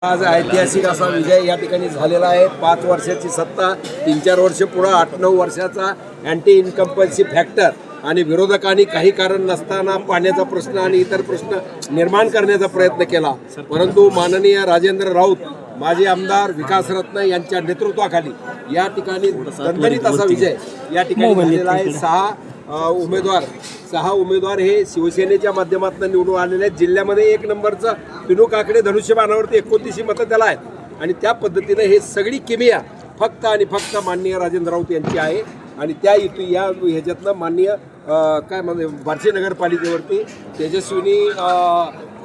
आज ऐतिहासिक असा विजय या ठिकाणी झालेला आहे। 5 वर्षाची सत्ता, 3-4 वर्ष पुढे 8-9 वर्षाचा अँटी इन्कम्पन्सी फॅक्टर आणि विरोधकांनी काही कारण नसताना पाण्याचा प्रश्न आणि इतर प्रश्न निर्माण करण्याचा प्रयत्न केला, परंतु माननीय राजेंद्र राऊत माजी आमदार विकासरत्न यांच्या नेतृत्वाखाली या ठिकाणी दणदणीत असा विजय या ठिकाणी झालेला आहे। 6 उमेदवार हे शिवसेनेच्या माध्यमातून निवडून आलेले आहेत। जिल्ह्यामध्ये 1 नंबरचा पिनू काकडे धनुष्यबाणावरती 29 मतं त्याला आहेत आणि त्या पद्धतीने हे सगळी किमिया फक्त आणि फक्त माननीय राजेंद्र राऊत यांची आहे। आणि त्या या ह्याच्यातनं माननीय काय म्हणजे बार्शी नगरपालिकेवरती तेजस्विनी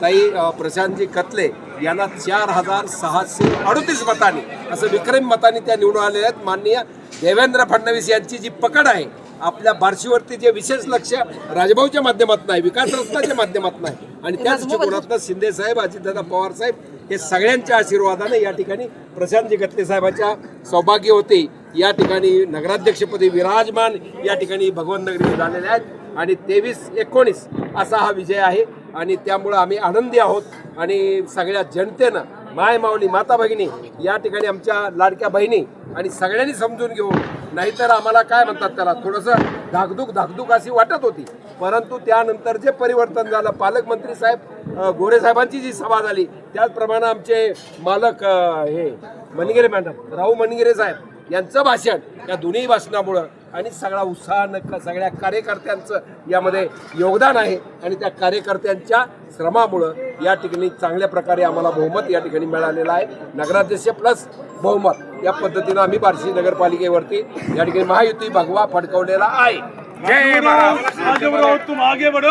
ताई प्रशांतजी कतले यांना 4638 मतांनी असं विक्रमी मतांनी त्या निवडून आलेल्या आहेत। माननीय देवेंद्र फडणवीस यांची जी पकड आहे आपल्या बार्शीवरती, जे विशेष लक्ष राजभाऊच्या माध्यमातून आहे, विकासरत्नाच्या माध्यमातून आहे आणि त्याच चिकोणातनं शिंदे साहेब, अजितदादा पवार साहेब हे सगळ्यांच्या आशीर्वादाने या ठिकाणी प्रशांतजी कतले साहेबांच्या सौभाग्य होते। या ठिकाणी नगराध्यक्षपदी विराजमान या ठिकाणी भगवंतनगरी झालेले आहेत आणि 23-19 असा हा विजय आहे आणि त्यामुळं आम्ही आनंदी आहोत। आणि सगळ्या जनतेनं, माय माऊली, माता भगिनी, या ठिकाणी आमच्या लाडक्या बहिणी आणि सगळ्यांनी समजून घेऊन, नाहीतर आम्हाला काय म्हणतात त्याला थोडंसं धाकधूक अशी वाटत होती, परंतु त्यानंतर जे परिवर्तन झालं, पालकमंत्री साहेब गोरे साहेबांची जी सभा झाली त्याचप्रमाणे आमचे मालक हे मनगिरे मॅडम, राहू मनगिरे साहेब यांचं भाषण, या दोन्ही भाषणामुळं आणि सगळा उत्साहानं सगळ्या कार्यकर्त्यांचं यामध्ये योगदान आहे आणि त्या कार्यकर्त्यांच्या श्रमामुळं या ठिकाणी चांगल्या प्रकारे आम्हाला बहुमत या ठिकाणी मिळालेलं आहे। नगराध्यक्ष प्लस बहुमत या पद्धतीनं आम्ही बार्शी नगरपालिकेवरती या ठिकाणी महायुती भगवा फडकवलेला आहे। जय महाराज, तुम आगे बढ़ो।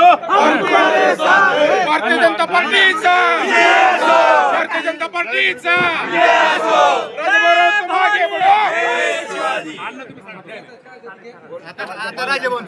भारतीय जनता पार्टीचा, भारतीय जनता पार्टीचा, तुम आगे बढ़ो। आता राजभवन